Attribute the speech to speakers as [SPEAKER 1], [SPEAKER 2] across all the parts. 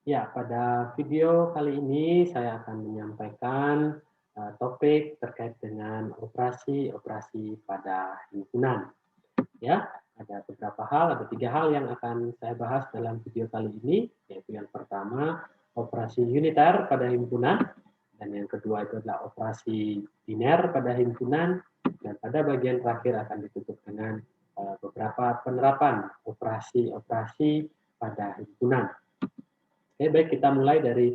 [SPEAKER 1] Ya, pada video kali ini saya akan menyampaikan topik terkait dengan operasi-operasi pada himpunan. Ya, ada beberapa hal, ada 3 hal yang akan saya bahas dalam video kali ini, yaitu yang pertama operasi uniter pada himpunan, dan yang kedua itu adalah operasi biner pada himpunan, dan pada bagian terakhir akan ditutup dengan beberapa penerapan operasi-operasi pada himpunan. Oke, baik, kita mulai dari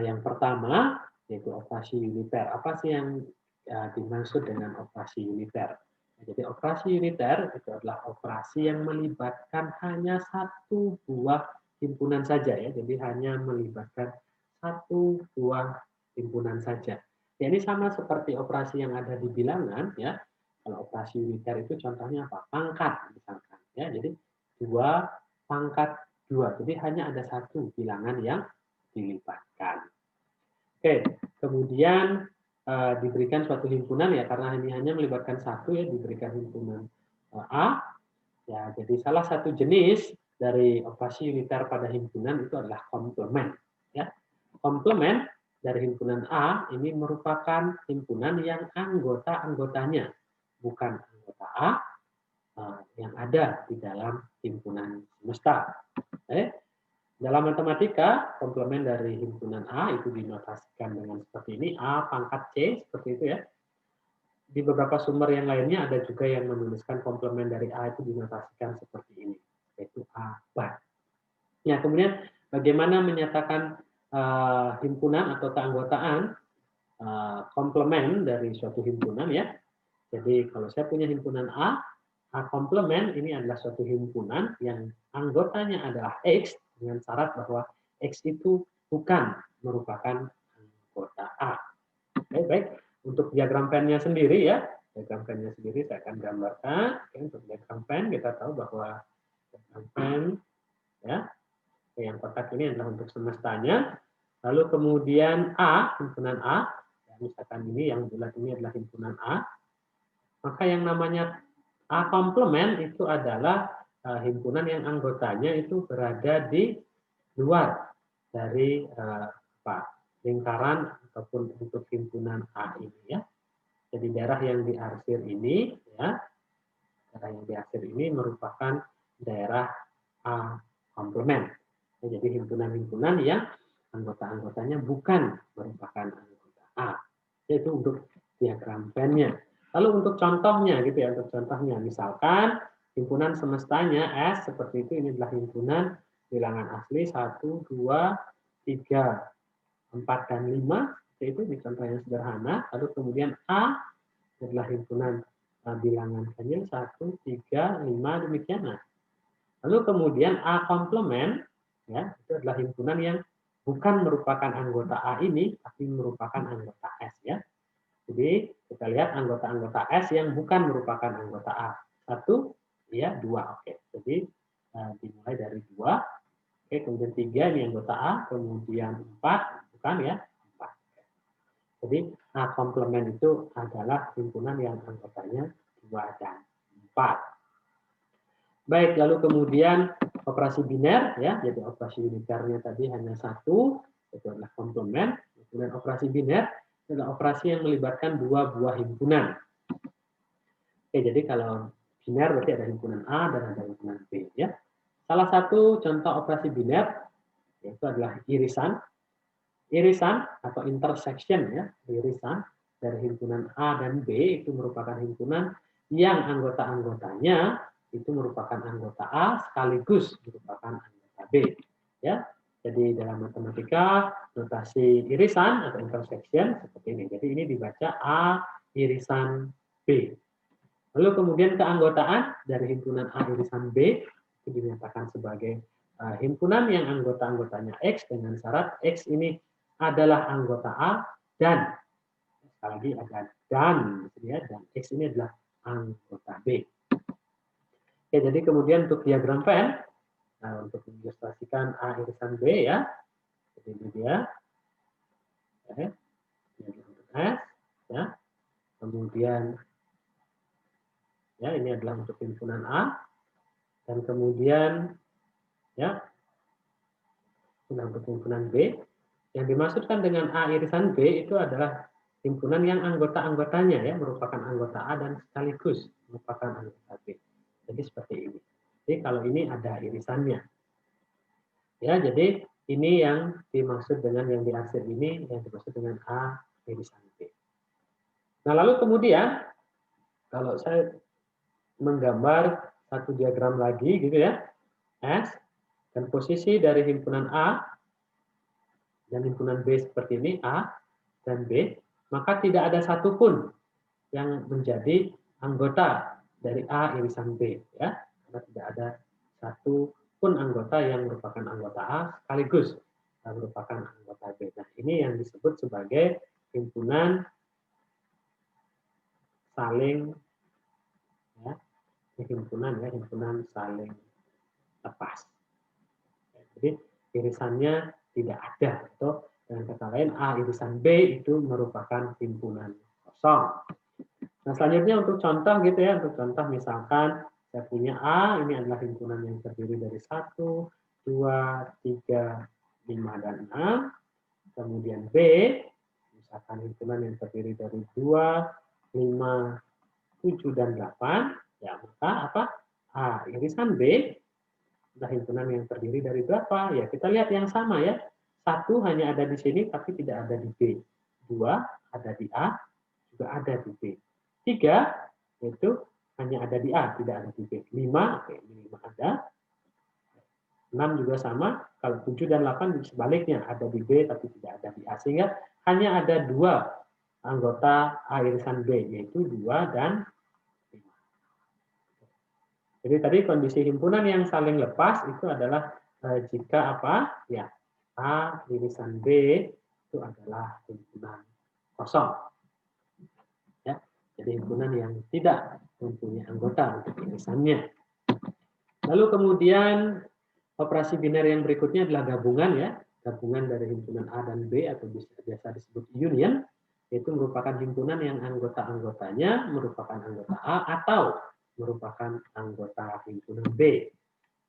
[SPEAKER 1] yang pertama, yaitu operasi uniter. Apa sih yang dimaksud dengan operasi uniter? Jadi operasi uniter itu adalah operasi yang melibatkan hanya satu buah himpunan saja, ya. Jadi hanya melibatkan satu buah himpunan saja. Ya, ini sama seperti operasi yang ada di bilangan, ya. Kalau operasi uniter itu contohnya apa? Pangkat misalkan, ya. Jadi 2 pangkat 2. Jadi hanya ada satu bilangan yang dilibatkan. Oke, kemudian diberikan suatu himpunan, ya, karena ini hanya melibatkan satu, ya, diberikan himpunan A. Ya, jadi salah satu jenis dari operasi uniter pada himpunan itu adalah komplement. Ya. Komplement dari himpunan A ini merupakan himpunan yang anggota-anggotanya bukan anggota A yang ada di dalam himpunan semesta. Dalam matematika, komplement dari himpunan A itu dinotasikan dengan seperti ini, A pangkat C, seperti itu, ya. Di beberapa sumber yang lainnya ada juga yang menuliskan komplement dari A itu dinotasikan seperti ini, yaitu A bar. Ya, kemudian bagaimana menyatakan himpunan atau keanggotaan komplement dari suatu himpunan, ya. Jadi kalau saya punya himpunan A komplement ini adalah suatu himpunan yang anggotanya adalah X dengan syarat bahwa X itu bukan merupakan anggota A. Oke, baik. Untuk diagram Venn-nya sendiri, ya, diagram Venn-nya sendiri saya akan gambarkan. Oke, untuk diagram Venn kita tahu bahwa diagram Venn, ya, yang kotak ini adalah untuk semestanya. Lalu kemudian A, himpunan A, ya, misalkan ini yang bulat ini adalah himpunan A. Maka yang namanya A komplement itu adalah himpunan yang anggotanya itu berada di luar dari lingkaran ataupun untuk himpunan A ini, ya. Jadi daerah yang diarsir ini, ya, daerah yang diarsir ini merupakan daerah A komplement. Ya, jadi himpunan-himpunan yang anggota-anggotanya bukan merupakan anggota A. Itu untuk diagram Venn-nya. Lalu untuk contohnya, gitu, ya, untuk contohnya misalkan himpunan semestanya S seperti itu, ini adalah himpunan bilangan asli 1, 2, 3, 4, dan 5, itu di contoh yang sederhana. Lalu kemudian A adalah himpunan bilangan ganjil 1, 3, 5, demikian. Nah, lalu kemudian A komplement, ya, itu adalah himpunan yang bukan merupakan anggota A ini, tapi merupakan anggota S, ya. Jadi kita lihat anggota-anggota S yang bukan merupakan anggota A. 1, ya, 2. Oke. Jadi dimulai dari 2. Oke, kemudian 3 ini anggota A, kemudian 4, bukan, ya, 4. Jadi komplement itu adalah himpunan yang anggotanya 2 dan 4. Baik, lalu kemudian operasi biner, ya, jadi operasi uniternya tadi hanya satu, itu adalah komplement. Kemudian operasi biner adalah operasi yang melibatkan 2 buah himpunan. Oke, jadi kalau biner berarti ada himpunan A dan ada himpunan B, ya. Salah satu contoh operasi biner yaitu adalah irisan. Irisan atau intersection, ya, irisan dari himpunan A dan B itu merupakan himpunan yang anggota-anggotanya itu merupakan anggota A sekaligus merupakan anggota B, ya. Jadi dalam matematika notasi irisan atau intersection seperti ini. Jadi ini dibaca A irisan B. Lalu kemudian keanggotaan dari himpunan A irisan B itu dinyatakan sebagai himpunan yang anggota-anggotanya X dengan syarat X ini adalah anggota A dan sekali lagi ada dan, ya, dan X ini adalah anggota B. Oke, jadi kemudian untuk diagram Venn, nah, untuk mengilustrasikan A irisan B, ya, jadi ini dia, oke, ini untuk S, ya, kemudian, ya, ini adalah untuk himpunan A, dan kemudian, ya, Nah, untuk himpunan B, yang dimaksudkan dengan A irisan B itu adalah himpunan yang anggota-anggotanya ya merupakan anggota A dan sekaligus merupakan anggota B. Jadi seperti ini. Jadi kalau ini ada irisannya. Ya, jadi ini yang dimaksud dengan yang diarsir ini yang dimaksud dengan A irisan B. Nah, lalu kemudian kalau saya menggambar satu diagram lagi gitu ya, S dan posisi dari himpunan A dan himpunan B seperti ini, A dan B, maka tidak ada satupun yang menjadi anggota dari A irisan B, ya, karena tidak ada satu pun anggota yang merupakan anggota A sekaligus merupakan anggota B. Nah, ini yang disebut sebagai himpunan saling, ya, himpunan saling lepas. Jadi irisannya tidak ada, atau dengan kata lain A irisan B itu merupakan himpunan kosong. Nah, selanjutnya untuk contoh gitu ya, untuk contoh misalkan saya punya A, ini adalah himpunan yang terdiri dari 1, 2, 3, 5, dan 6. Kemudian B, misalkan himpunan yang terdiri dari 2, 5, 7, dan 8. Ya, maka apa? A irisan B adalah himpunan yang terdiri dari berapa? Ya, kita lihat yang sama ya. 1 hanya ada di sini, tapi tidak ada di B. 2 ada di A, juga ada di B. 3 itu hanya ada di A, tidak ada di B. 5, oke, ini 5 ada. 6 juga sama, kalau 7 dan 8 sebaliknya, ada di B tapi tidak ada di A. Sehingga hanya ada 2 anggota A irisan B, yaitu 2 dan 5. Jadi tadi kondisi himpunan yang saling lepas itu adalah jika apa? Ya, A irisan B itu adalah himpunan kosong. Ya, jadi himpunan yang tidak mempunyai anggota untuk irisannya. Lalu kemudian operasi biner yang berikutnya adalah gabungan ya, gabungan dari himpunan A dan B atau biasa disebut union, yaitu merupakan himpunan yang anggota-anggotanya merupakan anggota A atau merupakan anggota himpunan B.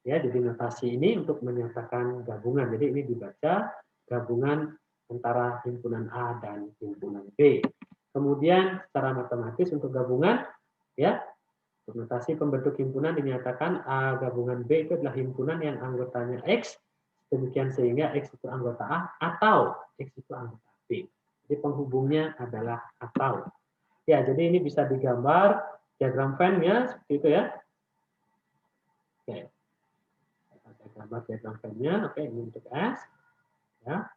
[SPEAKER 1] Ya, jadi notasi ini untuk menyatakan gabungan. Jadi ini dibaca gabungan antara himpunan A dan himpunan B. Kemudian secara matematis untuk gabungan ya, notasi pembentuk himpunan dinyatakan A gabungan B itu adalah himpunan yang anggotanya X, demikian sehingga X itu anggota A atau X itu anggota B. Jadi penghubungnya adalah atau. Ya, jadi ini bisa digambar diagram Venn-nya seperti itu ya. Oke. Saya gambar diagram Venn-nya. Oke, ini untuk S. Ya.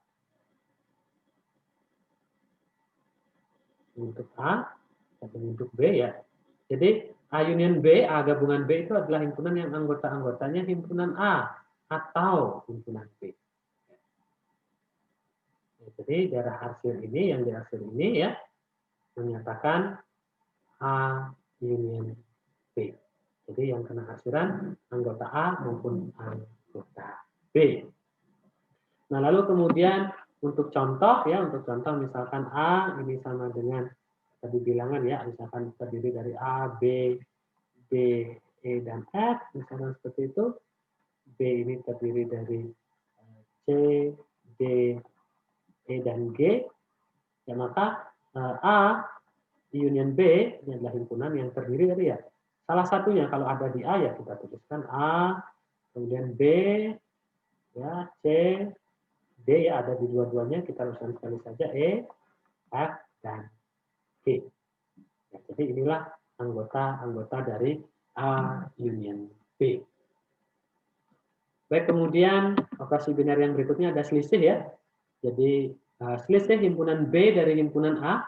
[SPEAKER 1] Untuk A, dan untuk B ya. Jadi A union B, A gabungan B itu adalah himpunan yang anggota-anggotanya himpunan A atau himpunan B. Jadi darah hasil ini, yang dihasil ini ya, menyatakan A union B. Jadi yang kena hasilan anggota A maupun anggota B. Nah, lalu kemudian untuk contoh ya, untuk contoh misalkan A ini sama dengan tadi bilangan ya, misalkan terdiri dari A, B, E, dan F, misalkan seperti itu. B ini terdiri dari C, D, E, dan G. Ya, maka A union B ini adalah himpunan yang terdiri dari ya salah satunya. Kalau ada di A ya kita tuliskan A, kemudian B, ya C, D ya ada di dua-duanya, kita tuliskan sekali saja E, F, dan G. Ya, jadi inilah anggota-anggota dari A union B. Baik, kemudian operasi biner yang berikutnya ada selisih ya. Jadi selisih himpunan B dari himpunan A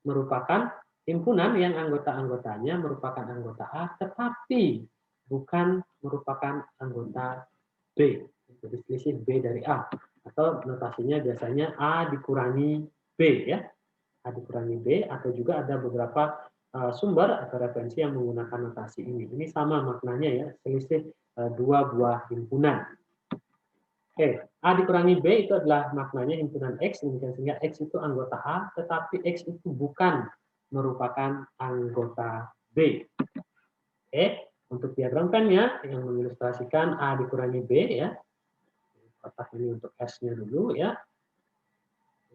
[SPEAKER 1] merupakan himpunan yang anggota-anggotanya merupakan anggota A, tetapi bukan merupakan anggota B. Jadi selisih B dari A. Atau notasinya biasanya A dikurangi B ya. A dikurangi B, atau juga ada beberapa sumber atau referensi yang menggunakan notasi ini. Ini sama maknanya ya, selisih dua buah himpunan. Oke, A dikurangi B itu adalah maknanya himpunan X, sehingga X itu anggota A, tetapi X itu bukan merupakan anggota B. Oke, untuk diagram Venn-nya yang mengilustrasikan A dikurangi B ya. kotak ini untuk S-nya dulu ya.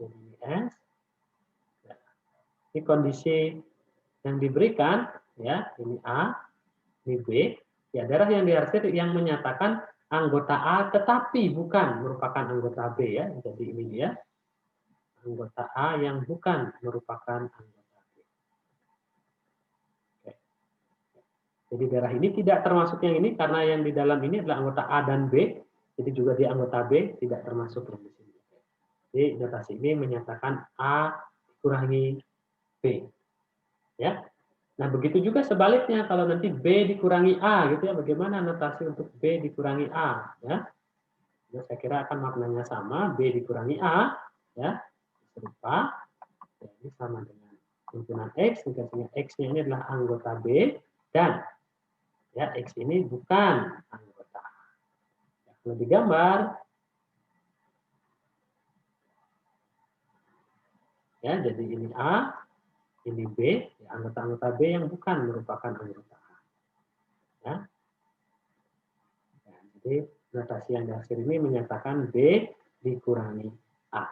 [SPEAKER 1] Jadi ini S. Ini kondisi yang diberikan ya, ini A, ini B. Ya, darah yang diarsir yang menyatakan anggota A tetapi bukan merupakan anggota B ya. Jadi ini dia anggota A yang bukan merupakan anggota B. Oke. Jadi darah ini tidak termasuk yang ini karena yang di dalam ini adalah anggota A dan B. Jadi juga di anggota B tidak termasuk di sini. Jadi notasi ini menyatakan A dikurangi B. Ya. Nah, begitu juga sebaliknya kalau nanti B dikurangi A gitu ya, bagaimana notasi untuk B dikurangi A ya? Nah, saya kira akan maknanya sama, B dikurangi A ya, serupa. Ya, ini sama dengan himpunan X, sehingga X-nya ini adalah anggota B dan ya X ini bukan anggota A. Ya, kalau digambar ya, jadi ini A, ini B, ya, anggota-anggota B yang bukan merupakan anggota A. Ya. Ya, jadi notasi yang diakhir ini menyatakan B dikurangi A.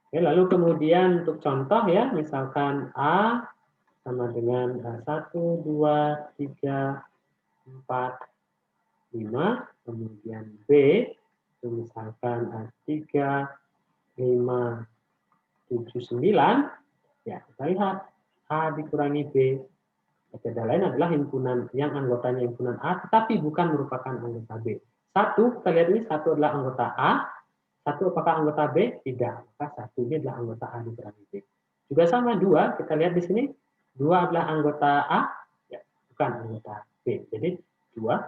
[SPEAKER 1] Oke, lalu kemudian untuk contoh ya, misalkan A sama dengan 1, 2, 3, 4, 5, kemudian B itu misalkan 3, 5, 7, 9, ya kita lihat A dikurangi B. Metode lain adalah himpunan yang anggotanya himpunan A, tetapi bukan merupakan anggota B. Satu, kita lihat ini satu adalah anggota A, satu apakah anggota B? Tidak. Maka satu ini adalah anggota A dikurangi B. Juga sama dua, kita lihat di sini, dua adalah anggota A, ya, bukan anggota B. Jadi dua,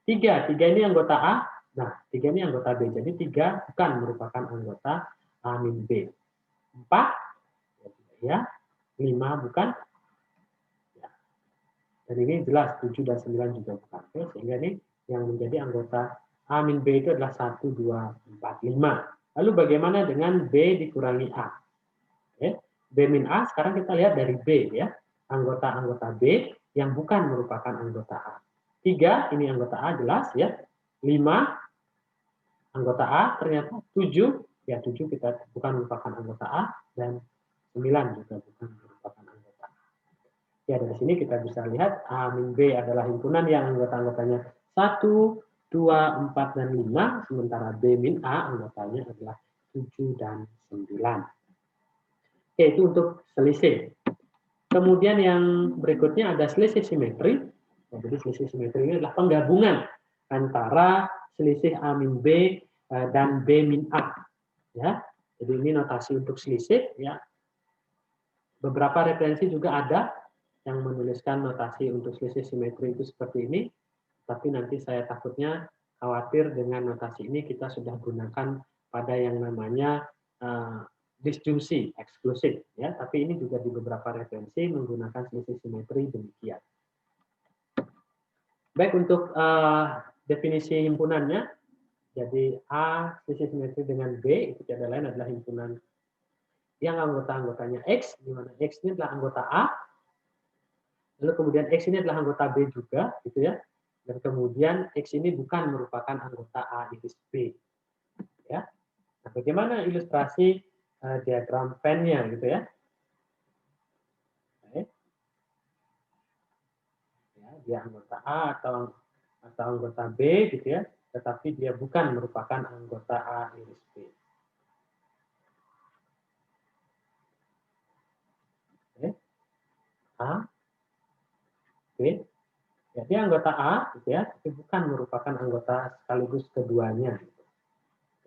[SPEAKER 1] tiga ini anggota A, nah tiga ini anggota B. Jadi tiga bukan merupakan anggota A min B. 4, ya, 5 bukan. Dan ini jelas 7 dan 9 juga bukan. Oke, sehingga ini yang menjadi anggota A min B itu adalah 1, 2, 4, 5. Lalu bagaimana dengan B dikurangi A? Oke, B min A sekarang kita lihat dari B ya. Anggota-anggota B yang bukan merupakan anggota A. 3 ini anggota A jelas ya. 5 anggota A, ternyata 7 ya 7 kita bukan merupakan anggota A dan 9 juga bukan merupakan anggota A. Ya, dari sini kita bisa lihat A min B adalah himpunan yang anggota-anggotanya 1, 2, 4, dan 5, sementara B min A anggotanya adalah 7 dan 9. Oke, itu untuk selisih. Kemudian yang berikutnya ada selisih simetri. Nah, jadi selisih simetri ini adalah penggabungan antara selisih A min B dan B min A. Ya, jadi ini notasi untuk selisih. Ya, beberapa referensi juga ada yang menuliskan notasi untuk selisih simetri itu seperti ini, tapi nanti saya takutnya khawatir dengan notasi ini kita sudah gunakan pada yang namanya disjungsi eksklusif, ya. Tapi ini juga di beberapa referensi menggunakan selisih simetri demikian. Baik, untuk definisi himpunannya, jadi A selisih simetri dengan B itu tidak lain adalah himpunan yang anggota-anggotanya X, di mana X ini adalah anggota A. Lalu kemudian X ini adalah anggota B juga, gitu ya. Dan kemudian X ini bukan merupakan anggota A iris B. Ya. Nah, bagaimana ilustrasi diagram Venn-nya, gitu ya? Oke. Ya, dia anggota A atau anggota B, gitu ya. Tetapi dia bukan merupakan anggota A iris B. Oke. A, B. Ya, dia anggota A, gitu ya, tapi bukan merupakan anggota sekaligus keduanya. Gitu.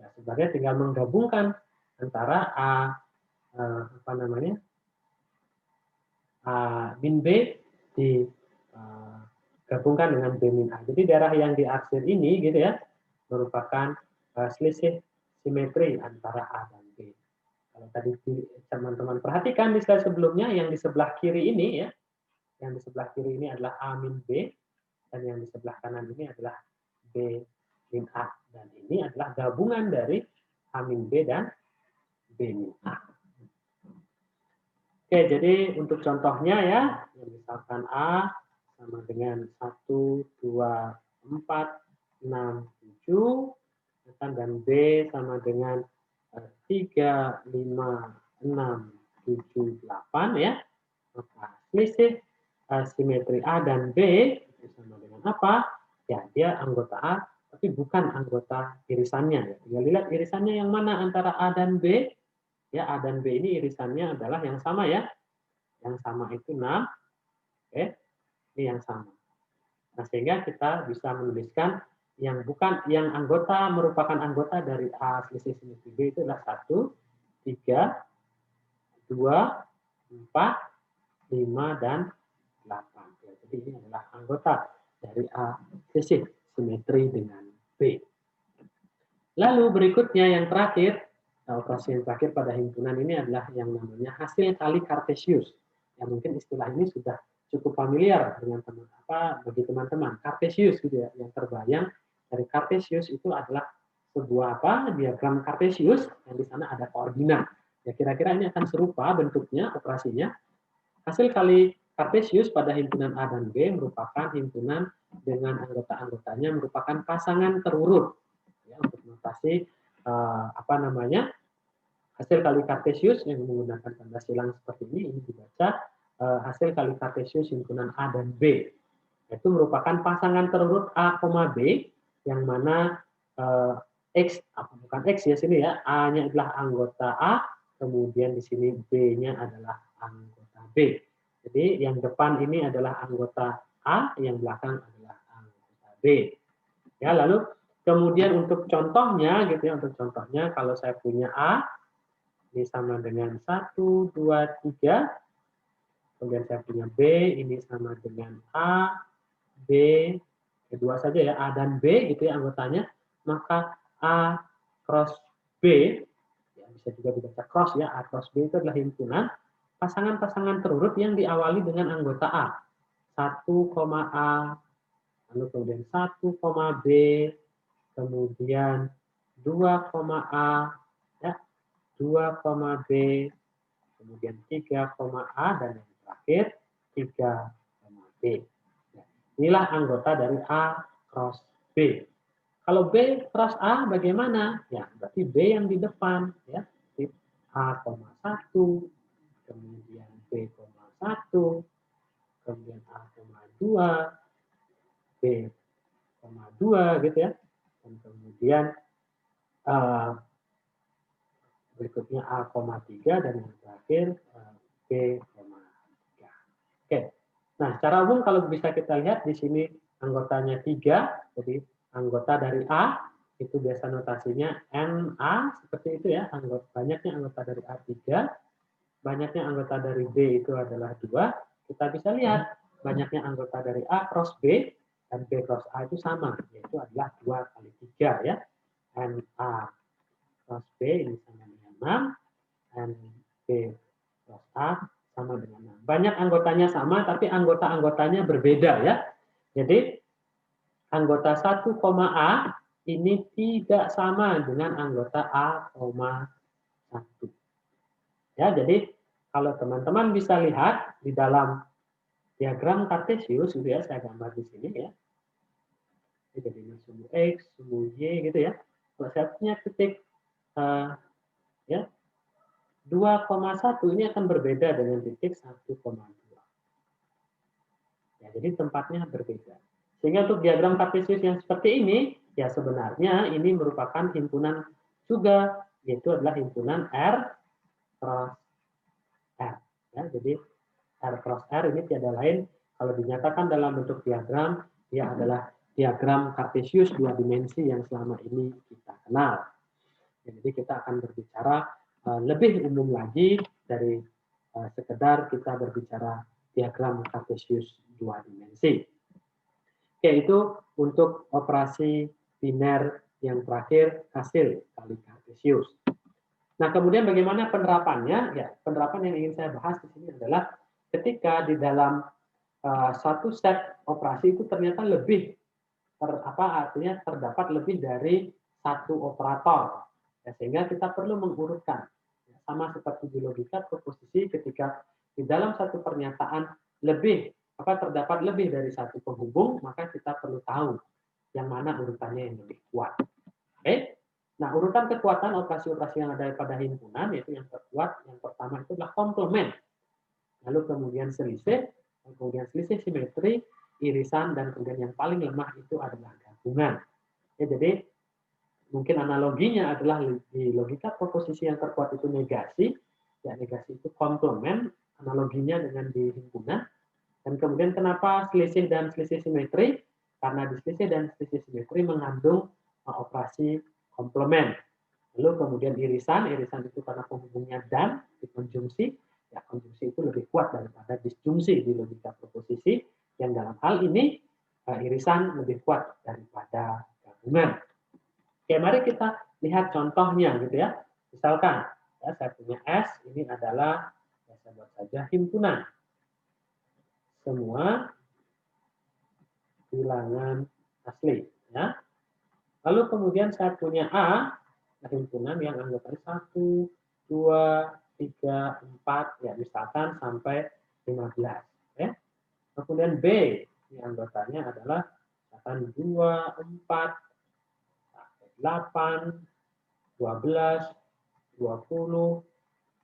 [SPEAKER 1] Ya, sebenarnya tinggal menggabungkan antara A apa namanya A min B digabungkan dengan B min A. Jadi darah yang diarsir ini, gitu ya, merupakan selisih simetri antara A dan B. Kalau tadi teman-teman perhatikan di slide sebelumnya, yang di sebelah kiri ini ya, yang di sebelah kiri ini adalah A min B. Dan yang di sebelah kanan ini adalah B min A. Dan ini adalah gabungan dari A min B dan B min A. Oke, jadi untuk contohnya ya, misalkan A sama dengan 1, 2, 4, 6, 7. dan B sama dengan 3, 5, 6, 7, 8 ya. Maka selisih simetri A dan B itu sama dengan apa? Ya, dia anggota A tapi bukan anggota irisannya. Ya. Tinggal lihat irisannya yang mana antara A dan B. Ya, A dan B ini irisannya adalah yang sama ya. Yang sama itu 6. Oke, ini yang sama. Nah, sehingga kita bisa menuliskan yang bukan yang anggota merupakan anggota dari A selisih simetri B itu adalah 1, 3, 2, 4, 5, dan 8. Ya, jadi ini adalah anggota dari A selisih simetri dengan B. Lalu berikutnya yang terakhir, operasi yang terakhir pada himpunan ini adalah yang namanya hasil kali Kartesius. Yang mungkin istilah ini sudah cukup familiar dengan bagi teman-teman. Kartesius gitu ya, yang terbayang dari Kartesius itu adalah sebuah diagram Kartesius yang di sana ada koordinat. Ya kira-kira ini akan serupa bentuknya operasinya. Hasil kali Kartesius pada himpunan A dan B merupakan himpunan dengan anggota-anggotanya merupakan pasangan terurut. Ya, untuk notasi hasil kali Kartesius yang menggunakan tanda silang seperti ini dibaca hasil kali Kartesius himpunan A dan B. Itu merupakan pasangan terurut A, B yang mana X bukan X ya sini ya, A-nya adalah anggota A, kemudian di sini B-nya adalah anggota B. Jadi yang depan ini adalah anggota A, yang belakang adalah anggota B. Ya, lalu kemudian untuk contohnya gitu ya, untuk contohnya kalau saya punya A ini sama dengan 1, 2, 3. Kemudian saya punya B ini sama dengan A, B, kedua saja ya, A dan B gitu ya anggotanya, maka A cross B, ya bisa juga dibaca cross ya, A cross B itu adalah himpunan pasangan-pasangan terurut yang diawali dengan anggota A. 1, A, lalu kemudian 1, B, kemudian 2, A, ya, 2, B, kemudian 3, A, dan yang terakhir 3, B. Inilah anggota dari A cross B. Kalau B cross A bagaimana? Ya, berarti B yang di depan. Ya. A, 1, kemudian B, 1, kemudian A, 2, B, 2, gitu ya. Dan kemudian berikutnya A, 3, dan yang terakhir B, 3. Oke. Nah, secara umum kalau bisa kita lihat di sini anggotanya 3, jadi anggota dari A itu biasa notasinya NA seperti itu ya, banyaknya anggota dari A 3, banyaknya anggota dari B itu adalah 2. Kita bisa lihat banyaknya anggota dari A cross B dan B cross A itu sama, yaitu adalah 2 kali 3 ya. NA cross B ini sama dengan 6, NB cross A sama dengan 6. Banyak anggotanya sama, tapi anggota-anggotanya berbeda ya. Jadi anggota 1, A ini tidak sama dengan anggota A, 1. Ya, jadi kalau teman-teman bisa lihat di dalam diagram Kartesius, gitu ya, saya gambar di sini ya. Jadi ini sumbu X, sumbu Y, gitu ya. Kalau saya punya titik ya 2,1 ini akan berbeda dengan titik 1,2. Ya, jadi tempatnya berbeda. Sehingga untuk diagram Kartesius yang seperti ini, ya sebenarnya ini merupakan himpunan juga, yaitu adalah himpunan R cross R. Ya, jadi R cross R ini tiada lain, kalau dinyatakan dalam bentuk diagram, dia adalah diagram Kartesius 2 dimensi yang selama ini kita kenal. Jadi kita akan berbicara lebih umum lagi dari sekedar kita berbicara diagram Kartesius 2 dimensi. Oke, itu untuk operasi biner yang terakhir hasil kali Kartesius. Nah, kemudian bagaimana penerapannya? Ya, penerapan yang ingin saya bahas di sini adalah ketika di dalam satu set operasi itu ternyata lebih artinya terdapat lebih dari satu operator. Ya, sehingga kita perlu mengurutkan. Ya, sama seperti di logika proposisi ketika di dalam satu pernyataan terdapat lebih dari satu penghubung, maka kita perlu tahu yang mana urutannya yang lebih kuat. Oke. Nah, urutan kekuatan operasi-operasi yang ada pada himpunan, yaitu yang terkuat, yang pertama itu adalah komplement. Lalu kemudian selisih, kemudian selisih simetri, irisan, dan kemudian yang paling lemah itu adalah gabungan. Ya, jadi mungkin analoginya adalah di logika proposisi yang terkuat itu negasi, ya negasi itu komplement, analoginya dengan di himpunan. Dan kemudian kenapa selisih dan selisih simetri? Karena di selisih dan selisih simetri mengandung operasi komplement. Lalu kemudian irisan, irisan itu karena penghubungnya dan di konjungsi, ya konjungsi itu lebih kuat daripada disjungsi di logika proposisi, yang dalam hal ini irisan lebih kuat daripada gabungan. Oke, mari kita lihat contohnya gitu ya. Misalkan ya, saya punya S, ini adalah ya, saya buat saja himpunan. Semua bilangan asli ya. Lalu kemudian saya punya A, himpunan yang anggotanya 1, 2, 3, 4 ya misalkan sampai 15 ya. Kemudian B, ini anggotanya adalah misalkan 2, 4, 8, 12, 20,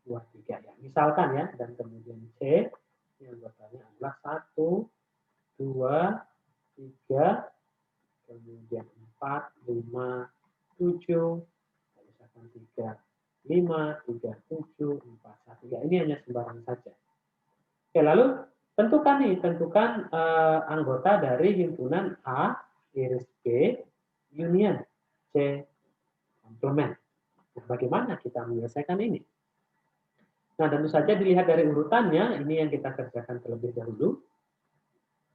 [SPEAKER 1] 23 ya. Misalkan ya, dan kemudian C, ini anggotanya adalah 1, 2, 3, kemudian 4, 5, 7, misalkan 3, 5, 3, 7, 4, 1. Ya, ini hanya sembarang saja. Oke, lalu tentukan anggota dari himpunan A iris B union C komplement. Nah, bagaimana kita menyelesaikan ini? Nah, tentu saja dilihat dari urutannya, ini yang kita kerjakan terlebih dahulu.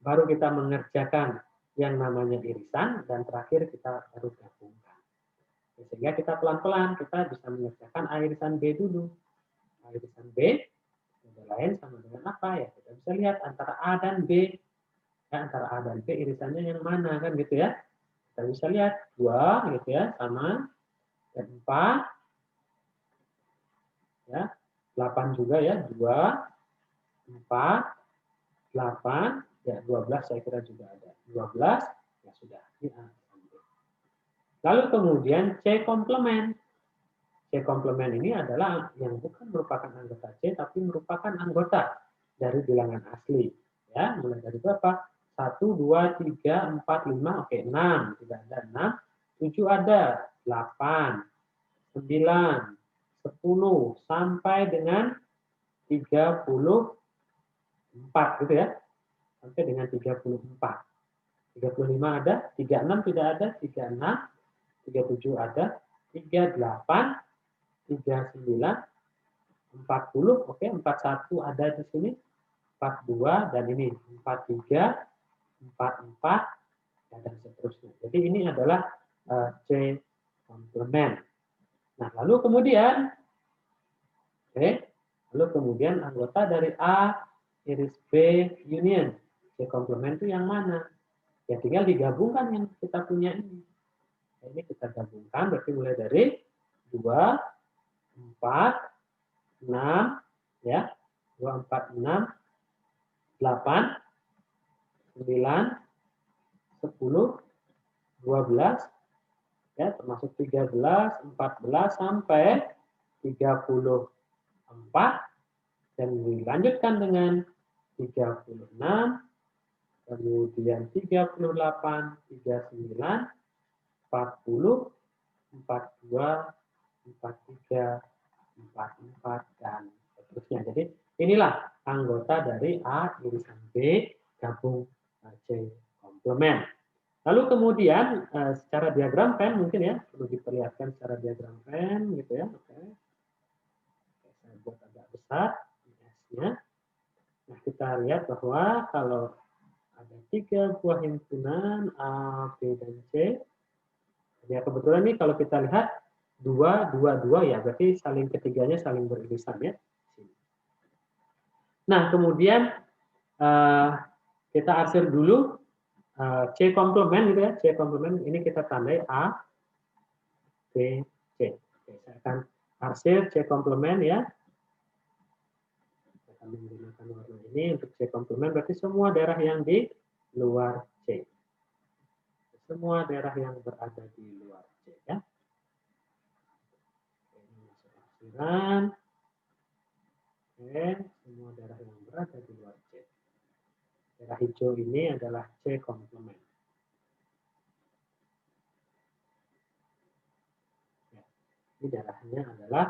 [SPEAKER 1] Baru kita mengerjakan yang namanya irisan, dan terakhir kita baru gabungkan. Sehingga kita pelan-pelan, kita bisa mengerjakan A irisan B dulu. A irisan B, lain sama dengan apa ya? Kita bisa lihat antara A dan B. Ya, antara A dan B irisannya yang mana, kan gitu ya. Kita bisa lihat 2 gitu ya, sama, dan 4, ya, 8 juga ya, 2, 4, 8, ya 12 saya kira juga ada. 12, ya sudah. Ini A. Lalu kemudian C komplement. C komplement ini adalah yang bukan merupakan anggota C, tapi merupakan anggota dari bilangan asli. Ya, mulai dari berapa? 1, 2, 3, 4, 5, oke 6. Tidak ada 6. 7 ada, 8, 9, 10, sampai dengan 34 gitu ya. Sampai dengan 34. 35 ada, 36 tidak ada, 36, 37 ada, 38, 39, 40, oke, 41 ada di sini, 42 dan ini 43, 44 dan seterusnya. Jadi ini adalah C komplement. Nah, lalu kemudian anggota dari A iris B union. C komplement itu yang mana? Ya tinggal digabungkan yang kita punya ini. Nah, ini kita gabungkan berarti mulai dari 2, 4, 6 ya. 2, 4, 6, 8, 9, 10, 12 ya, termasuk 13, 14 sampai 34 dan dilanjutkan dengan 36, kemudian 38, 39, 40, 42, 43, 44 dan seterusnya. Jadi inilah anggota dari A irisan B gabung C komplement. Lalu kemudian secara diagram Venn mungkin ya perlu diperlihatkan secara diagram Venn gitu ya. Oke. Saya buat agak besar S-nya. Nah, kita lihat bahwa kalau ada 3 buah himpunan A, B, dan C. Ya kebetulan nih kalau kita lihat 2, 2, 2 ya, berarti saling ketiganya saling beririsan ya. Nah, kemudian kita arsir dulu C komplement gitu ya. C komplement ini kita tandai A, B, C. Oke, saya akan arsir C komplement ya. Saya akan menggunakan warna ini untuk C komplement, berarti semua daerah yang di luar C. Semua daerah yang berada di luar C ya. arsiran. Oke, semua daerah yang berada di luar C. Daerah hijau ini adalah C komplement. Ya, ini daerahnya adalah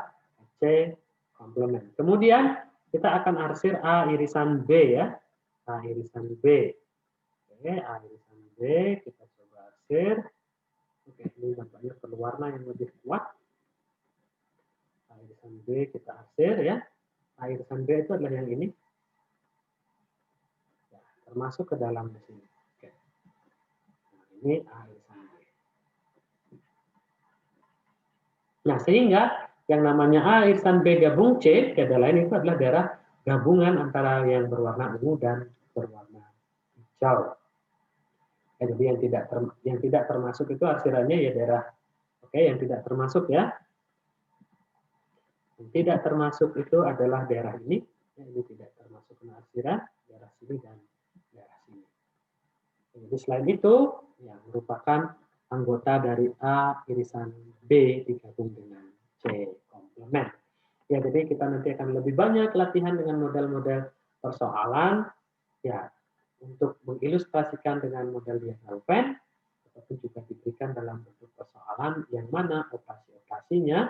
[SPEAKER 1] C komplement. Kemudian kita akan arsir A irisan B ya. A irisan B. Oke, A irisan B kita coba arsir. Oke, ini nampaknya perlu warna yang lebih kuat. A irisan B kita arsir ya. A irisan B itu adalah yang ini. Ya, termasuk ke dalam di sini. Oke. Nah, ini A irisan B. Nah, sehingga yang namanya A irisan B gabung C, tiada lain itu adalah daerah gabungan antara yang berwarna ungu dan berwarna hijau. Ya, jadi yang tidak termasuk itu arsirannya ya daerah, oke, yang tidak termasuk ya. Yang tidak termasuk itu adalah daerah ini. Ya, ini tidak termasuk kena arsiran, daerah sini dan daerah sini. Jadi selain itu, yang merupakan anggota dari A irisan B digabung dengan C komplement. Ya, jadi kita nanti akan lebih banyak latihan dengan model-model persoalan, ya, untuk mengilustrasikan dengan model diagram Venn, tetapi juga diberikan dalam bentuk persoalan yang mana operasi-operasinya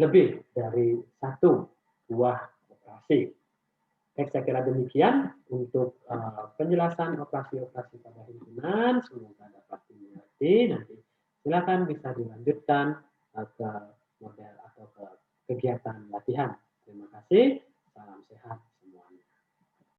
[SPEAKER 1] lebih dari satu buah operasi. Baik, saya kira demikian untuk penjelasan operasi-operasi pada himpunan. Semoga dapat dimengerti. Nanti silakan bisa dilanjutkan ke model atau ke kegiatan latihan. Terima kasih. Salam sehat.